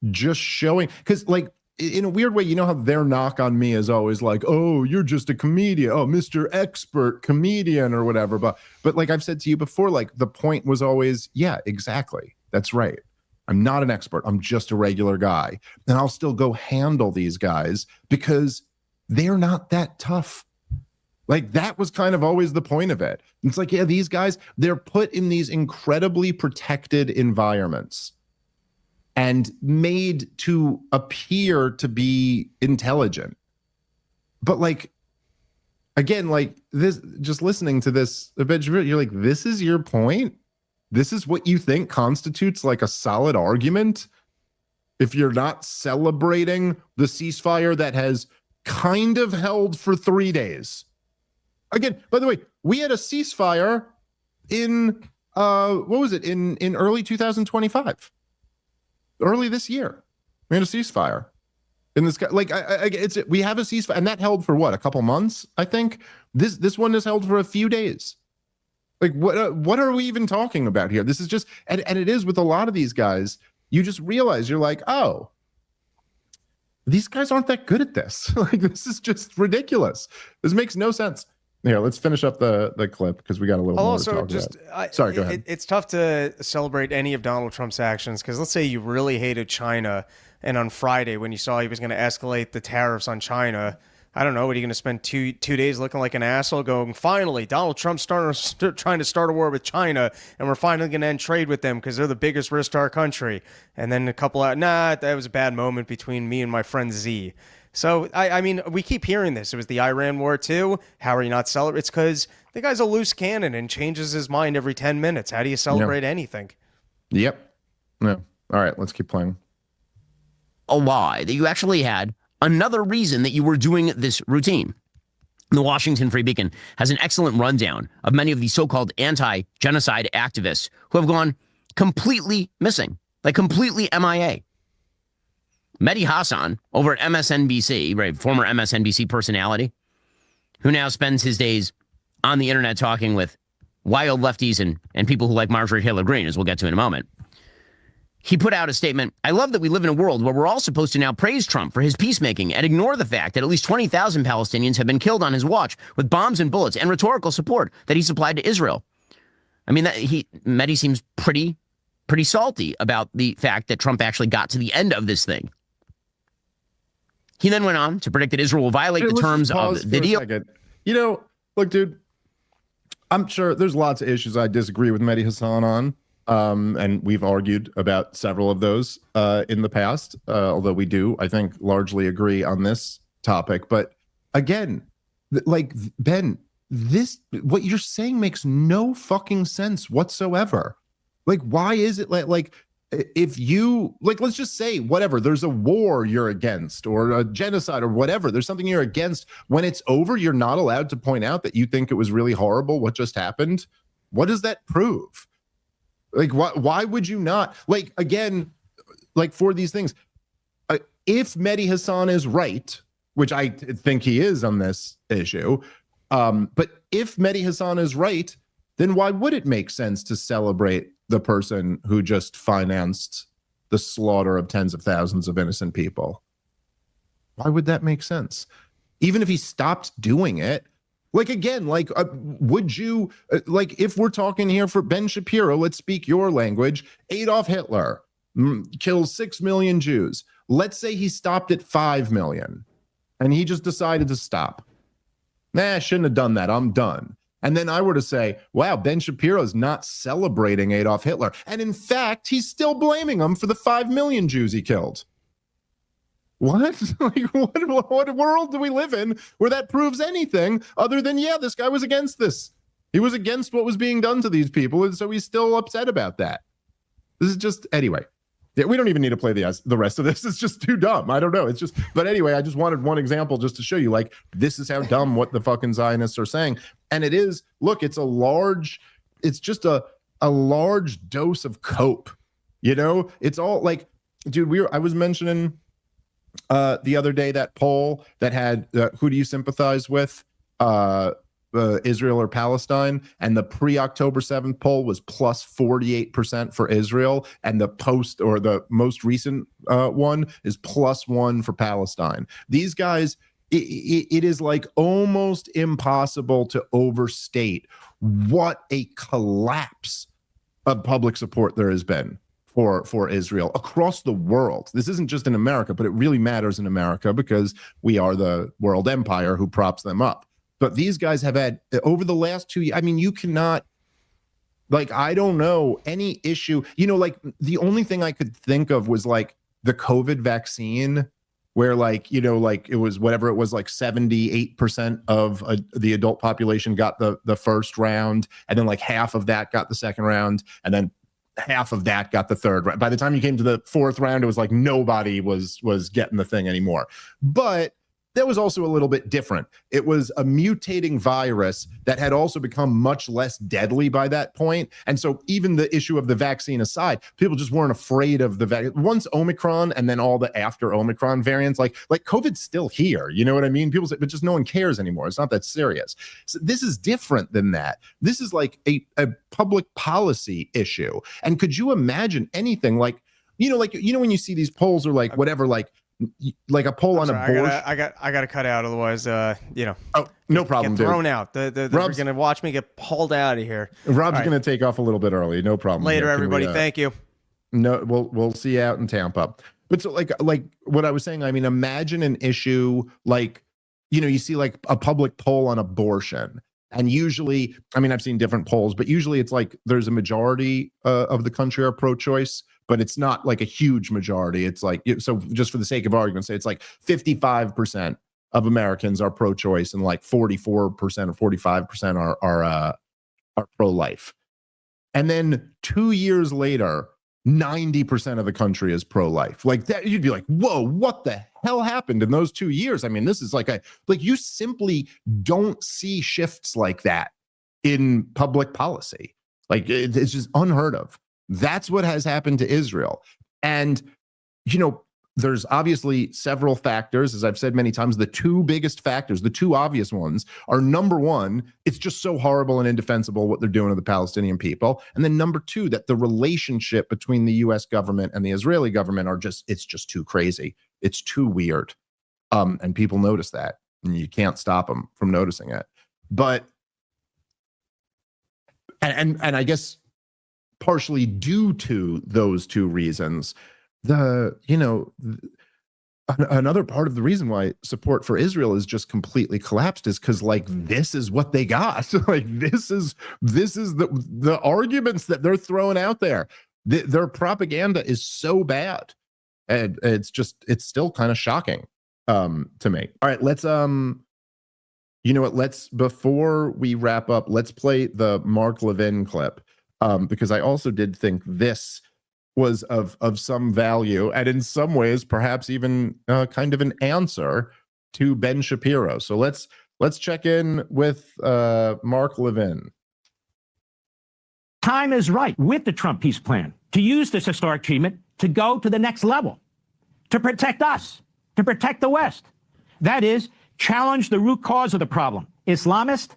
just showing, because like, in a weird way, how their knock on me is always like, oh, you're just a comedian. Oh, Mr. Expert comedian or whatever. But like I've said to you before, like the point was always, yeah, exactly. That's right. I'm not an expert. I'm just a regular guy. And I'll still go handle these guys because they're not that tough. Like that was kind of always the point of it. It's like, yeah, these guys, they're put in these incredibly protected environments and made to appear to be intelligent. But like, again, like this, just listening to this, you're like, this is your point? This is what you think constitutes like a solid argument? If you're not celebrating the ceasefire that has kind of held for 3 days. Again, by the way, we had a ceasefire in, in early 2025. Early this year, we had a ceasefire in this. Like, we have a ceasefire, and that held for what, a couple months? I think this one is held for a few days. Like, what are we even talking about here? This is just, and it is with a lot of these guys. You just realize you're like, oh, these guys aren't that good at this. Like, this is just ridiculous. This makes no sense. Here, let's finish up the clip because we got a little more to talk about. Sorry, go ahead. It's tough to celebrate any of Donald Trump's actions because let's say you really hated China, and on Friday when you saw he was going to escalate the tariffs on China, I don't know, what are you going to spend two days looking like an asshole going, finally, Donald Trump's trying to start a war with China, and we're finally going to end trade with them because they're the biggest risk to our country. And then a couple out, that was a bad moment between me and my friend Z. So, I mean, we keep hearing this. It was the Iran war, too. How are you not celebrating? It's because the guy's a loose cannon and changes his mind every 10 minutes. How do you celebrate anything? Yep. No. All right, let's keep playing. A lie that you actually had another reason that you were doing this routine. The Washington Free Beacon has an excellent rundown of many of the so-called anti-genocide activists who have gone completely missing, like completely MIA. Mehdi Hassan over at MSNBC, right, former MSNBC personality, who now spends his days on the internet talking with wild lefties and people who like Marjorie Taylor Greene, as we'll get to in a moment. He put out a statement, I love that we live in a world where we're all supposed to now praise Trump for his peacemaking and ignore the fact that at least 20,000 Palestinians have been killed on his watch with bombs and bullets and rhetorical support that he supplied to Israel. I mean, Mehdi seems pretty salty about the fact that Trump actually got to the end of this thing. He then went on to predict that Israel will violate the terms of the deal. You know, look, dude, I'm sure there's lots of issues I disagree with Mehdi Hassan on. And we've argued about several of those in the past, although we do, I think, largely agree on this topic. But again, like, Ben, what you're saying makes no fucking sense whatsoever. Like, why is it like if you, like, let's just say whatever, there's a war you're against or a genocide or whatever, there's something you're against. When it's over, you're not allowed to point out that you think it was really horrible what just happened. What does that prove? Like, why would you not? Like, again, like, for these things, if Mehdi Hassan is right, which I think he is on this issue, but if Mehdi Hassan is right, then why would it make sense to celebrate the person who just financed the slaughter of tens of thousands of innocent people? Why would that make sense? Even if he stopped doing it, like, again, like, would you, like, if we're talking here for Ben Shapiro, let's speak your language, Adolf Hitler kills 6 million Jews. Let's say he stopped at 5 million and he just decided to stop. I shouldn't have done that. I'm done. And then I were to say, wow, Ben Shapiro's not celebrating Adolf Hitler. And in fact, he's still blaming him for the 5 million Jews he killed. What? Like, what world do we live in where that proves anything other than, yeah, this guy was against this. He was against what was being done to these people, and so he's still upset about that. This is just, anyway. Yeah, we don't even need to play the rest of this. It's just too dumb. I don't know. It's just, but anyway, I just wanted one example just to show you, like, this is how dumb what the fucking Zionists are saying. And it is, look, it's just a large dose of cope. You know, it's all like, dude, I was mentioning the other day that poll that had who do you sympathize with, Israel or Palestine, and the pre-October 7th poll was plus 48% for Israel, and the post or the most recent one is plus 1 for Palestine. These guys, it is like almost impossible to overstate what a collapse of public support there has been for Israel across the world. This isn't just in America, but it really matters in America because we are the world empire who props them up. But these guys have had, over the last 2 years, I mean, you cannot, like, I don't know any issue. You know, like, the only thing I could think of was, like, the COVID vaccine, where, like, you know, like, it was whatever it was, like 78% of the adult population got the first round, and then like half of that got the second round, and then half of that got the third round. By the time you came to the fourth round, it was like nobody was getting the thing anymore. But that was also a little bit different. It was a mutating virus that had also become much less deadly by that point. And so even the issue of the vaccine aside, people just weren't afraid of the vaccine. Once Omicron and then all the after Omicron variants, like COVID's still here. You know what I mean? People say, but just no one cares anymore. It's not that serious. So this is different than that. This is like a public policy issue. And could you imagine anything like, when you see these polls or like whatever, like, like a poll on abortion. I got to cut out, otherwise, Oh, no problem, get thrown out. They're going to watch me get pulled out of here. Rob's going to take off a little bit early. No problem. Later, everybody. Thank you. No, we'll see you out in Tampa. But so like what I was saying, I mean, imagine an issue like, you see like a public poll on abortion. And usually, I mean, I've seen different polls, but usually it's like there's a majority of the country are pro-choice, but it's not like a huge majority. It's like, so just for the sake of argument, say it's like 55% of Americans are pro-choice and like 44% or 45% are pro-life. And then 2 years later, 90% of the country is pro-life. Like that, you'd be like, whoa, what the hell happened in those 2 years? I mean, this is like you simply don't see shifts like that in public policy. Like it's just unheard of. That's what has happened to Israel. And, there's obviously several factors. As I've said many times, the two biggest factors, the two obvious ones are, number one, it's just so horrible and indefensible what they're doing to the Palestinian people. And then number two, that the relationship between the US government and the Israeli government it's just too crazy. It's too weird. And people notice that, and you can't stop them from noticing it. But, and I guess partially due to those two reasons, another part of the reason why support for Israel is just completely collapsed is because like this is what they got. Like this is the arguments that they're throwing out there. Their propaganda is so bad, and it's still kind of shocking to me. All right, let's before we wrap up, let's play the Mark Levin clip because I also did think this was of some value, and in some ways perhaps even kind of an answer to Ben Shapiro. So let's check in with Mark Levin. Time is right with the Trump peace plan to use this historic achievement to go to the next level, to protect us, to protect the West. That is, challenge the root cause of the problem, Islamist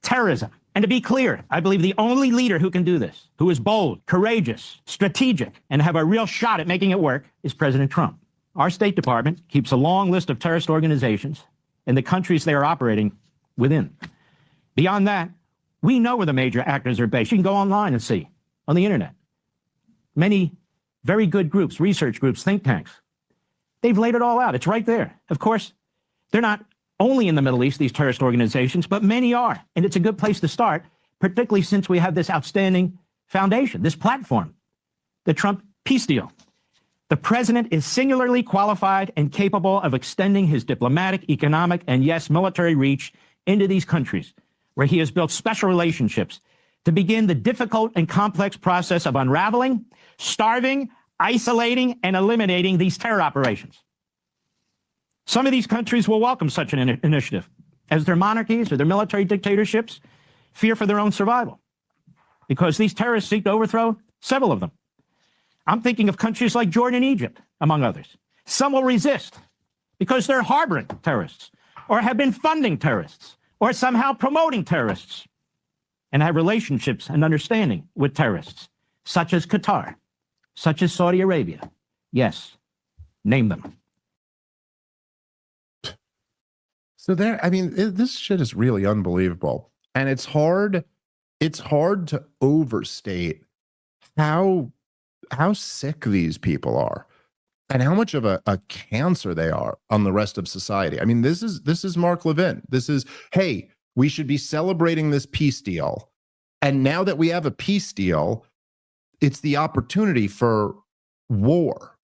terrorism. And to be clear, I believe the only leader who can do this, who is bold, courageous, strategic, and have a real shot at making it work, is President Trump. Our State Department keeps a long list of terrorist organizations and the countries they are operating within. Beyond that, we know where the major actors are based. You can go online and see on the internet. Many very good groups, research groups, think tanks. They've laid it all out. It's right there. Of course, they're not only in the Middle East, these terrorist organizations, but many are. And it's a good place to start, particularly since we have this outstanding foundation, this platform, the Trump peace deal. The president is singularly qualified and capable of extending his diplomatic, economic, and yes, military reach into these countries, where he has built special relationships to begin the difficult and complex process of unraveling, starving, isolating, and eliminating these terror operations. Some of these countries will welcome such an initiative, as their monarchies or their military dictatorships fear for their own survival, because these terrorists seek to overthrow several of them. I'm thinking of countries like Jordan and Egypt, among others. Some will resist because they're harboring terrorists, or have been funding terrorists, or somehow promoting terrorists, and have relationships and understanding with terrorists, such as Qatar, such as Saudi Arabia. Yes, name them. So this shit is really unbelievable. And it's hard to overstate how sick these people are and how much of a cancer they are on the rest of society. I mean, this is Mark Levin. This is, hey, we should be celebrating this peace deal. And now that we have a peace deal, it's the opportunity for war.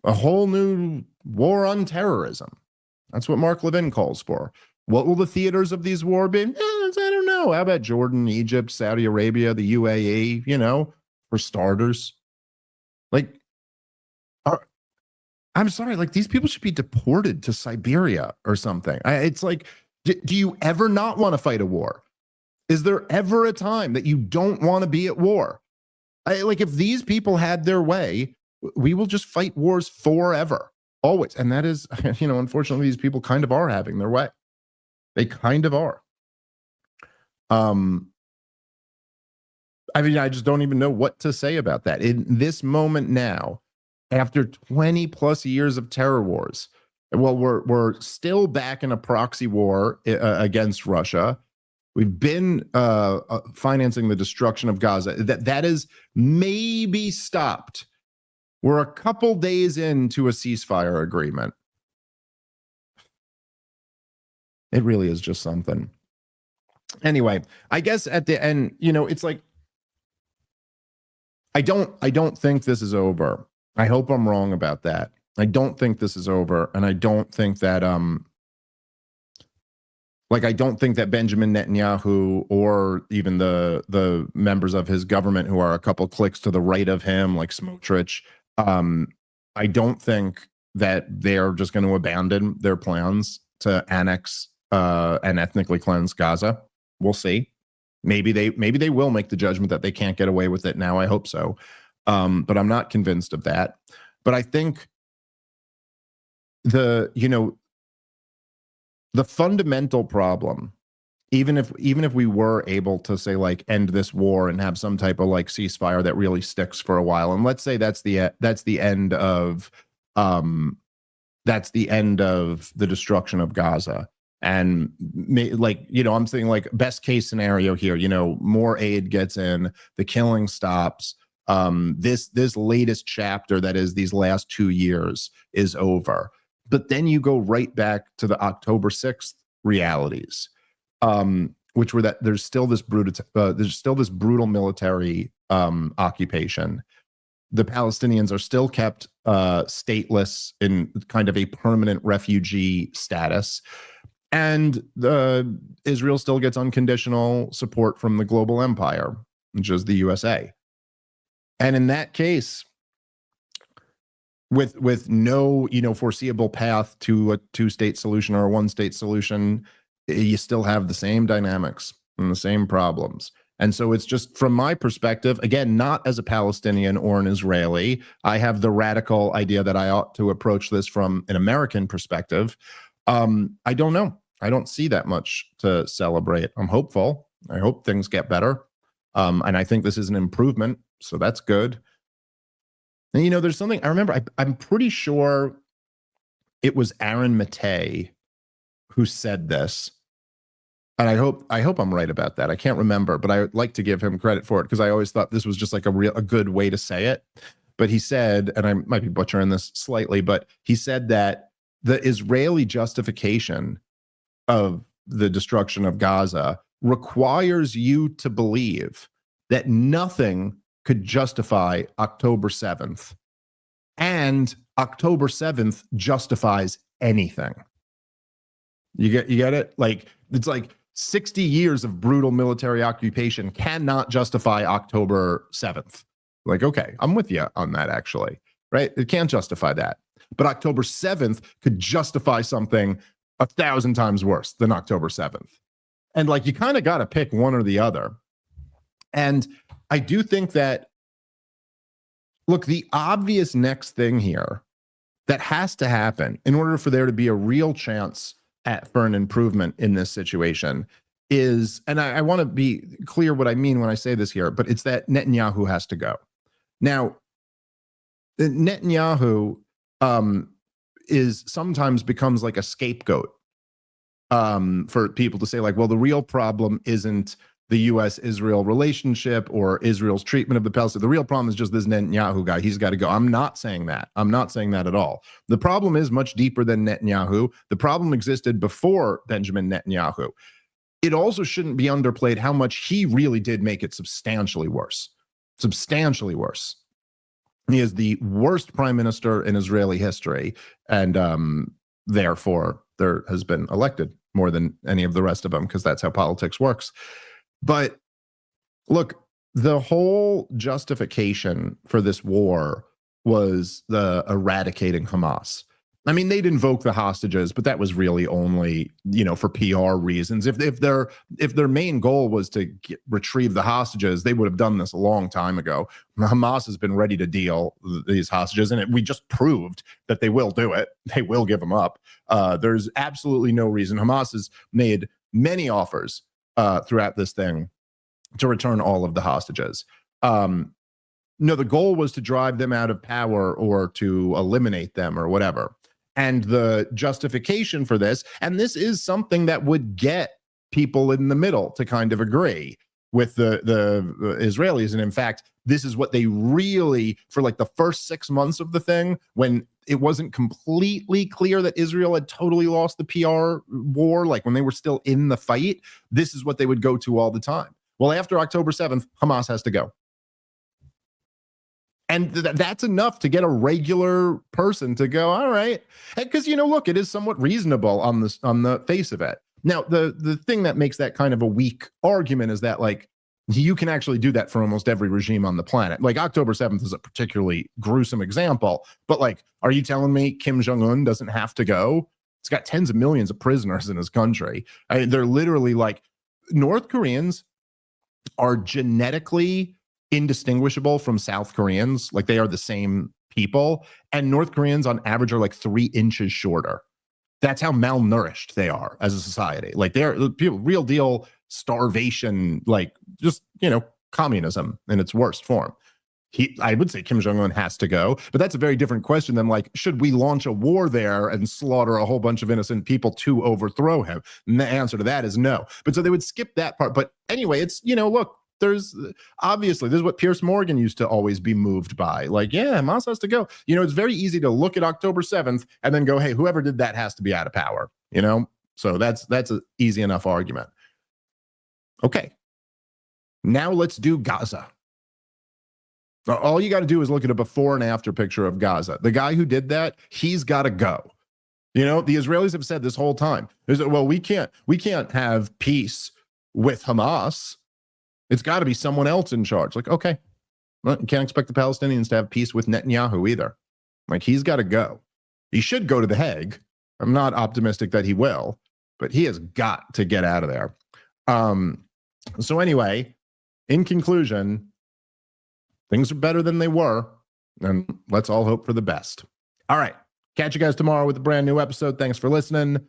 A whole new war on terrorism. That's what Mark Levin calls for. What will the theaters of these wars be? I don't know. How about Jordan, Egypt, Saudi Arabia, the UAE, for starters? Like, I'm sorry, like these people should be deported to Siberia or something. It's like, do you ever not want to fight a war? Is there ever a time that you don't want to be at war? Like if these people had their way, we will just fight wars forever. Always. And that is, unfortunately, these people kind of are having their way. They kind of are. I just don't even know what to say about that. In this moment now, after 20 plus years of terror wars. Well, we're still back in a proxy war against Russia. We've been financing the destruction of Gaza. That is maybe stopped. We're a couple days into a ceasefire agreement. It really is just something. Anyway, I guess at the end, it's like, I don't think this is over. I hope I'm wrong about that. I don't think this is over, and I don't think that I don't think that Benjamin Netanyahu or even the members of his government who are a couple clicks to the right of him, like Smotrich, I don't think that they're just going to abandon their plans to annex and ethnically cleanse Gaza. We'll see. Maybe they will make the judgment that they can't get away with it now. I hope so. But I'm not convinced of that. But I think the fundamental problem, even if we were able to say like end this war and have some type of like ceasefire that really sticks for a while, and let's say that's the end of the destruction of Gaza. And I'm saying like best case scenario here, more aid gets in, the killing stops. This latest chapter, that is these last 2 years, is over. But then you go right back to the October 6th realities, which were that there's still this brutal military occupation. The Palestinians are still kept stateless in kind of a permanent refugee status. And Israel still gets unconditional support from the global empire, which is the USA. And in that case, with no foreseeable path to a two-state solution or a one-state solution, you still have the same dynamics and the same problems. And so it's just, from my perspective, again, not as a Palestinian or an Israeli, I have the radical idea that I ought to approach this from an American perspective. I don't know. I don't see that much to celebrate. I'm hopeful. I hope things get better. And I think this is an improvement, so that's good. And, there's something I remember, I'm pretty sure it was Aaron Matei who said this. And I hope I'm right about that. I can't remember, but I would like to give him credit for it because I always thought this was just like a good way to say it. But he said, and I might be butchering this slightly, but he said that the Israeli justification of the destruction of Gaza requires you to believe that nothing could justify October 7th, and October 7th justifies anything. You get it? Like, it's like 60 years of brutal military occupation cannot justify October 7th. Like, okay, I'm with you on that, actually, right? It can't justify that. But October 7th could justify something 1,000 times worse than October 7th. And like, you kind of got to pick one or the other. And I do think that, look, the obvious next thing here that has to happen in order for there to be a real chance for an improvement in this situation is, and I want to be clear what I mean when I say this here, but it's that Netanyahu has to go. Now, Netanyahu is sometimes becomes like a scapegoat for people to say like, well, the real problem isn't the U.S.-Israel relationship or Israel's treatment of the Palestinians. The real problem is just this Netanyahu guy. He's got to go. I'm not saying that. I'm not saying that at all. The problem is much deeper than Netanyahu. The problem existed before Benjamin Netanyahu. It also shouldn't be underplayed how much he really did make it substantially worse. Substantially worse. He is the worst prime minister in Israeli history, and therefore there has been elected more than any of the rest of them because that's how politics works. But look, the whole justification for this war was the eradicating Hamas. I mean, they'd invoke the hostages, but that was really only, for PR reasons. If their main goal was to retrieve the hostages, they would have done this a long time ago. Hamas has been ready to deal these hostages, and we just proved that they will do it. They will give them up. There's absolutely no reason. Hamas has made many offers throughout this thing to return all of the hostages. No, the goal was to drive them out of power or to eliminate them or whatever. And the justification for this, and this is something that would get people in the middle to kind of agree with the Israelis. And in fact, this is what they really, for like the first 6 months of the thing, when it wasn't completely clear that Israel had totally lost the PR war, like when they were still in the fight, this is what they would go to all the time. Well, after October 7th, Hamas has to go. And that's enough to get a regular person to go, all right. Because, look, it is somewhat reasonable on the face of it. Now, the thing that makes that kind of a weak argument is that, like, you can actually do that for almost every regime on the planet. Like, October 7th is a particularly gruesome example. But, like, are you telling me Kim Jong-un doesn't have to go? It's got tens of millions of prisoners in his country. I mean, they're literally like, North Koreans are genetically indistinguishable from South Koreans. Like, they are the same people. And North Koreans on average are like 3 inches shorter. That's how malnourished they are as a society. Like, they're people, real deal starvation, like just, communism in its worst form. I would say Kim Jong-un has to go, but that's a very different question than, like, should we launch a war there and slaughter a whole bunch of innocent people to overthrow him? And the answer to that is no. But so they would skip that part. But anyway, it's, look, there's obviously, this is what Piers Morgan used to always be moved by. Like, yeah, Hamas has to go. It's very easy to look at October 7th and then go, hey, whoever did that has to be out of power, So that's an easy enough argument. Okay. Now let's do Gaza. All you got to do is look at a before and after picture of Gaza. The guy who did that, he's got to go. The Israelis have said this whole time, well, we can't have peace with Hamas. It's got to be someone else in charge. Like, okay, well, you can't expect the Palestinians to have peace with Netanyahu either. Like, he's got to go. He should go to The Hague. I'm not optimistic that he will, but he has got to get out of there. So anyway, in conclusion, things are better than they were, and let's all hope for the best. All right. Catch you guys tomorrow with a brand new episode. Thanks for listening.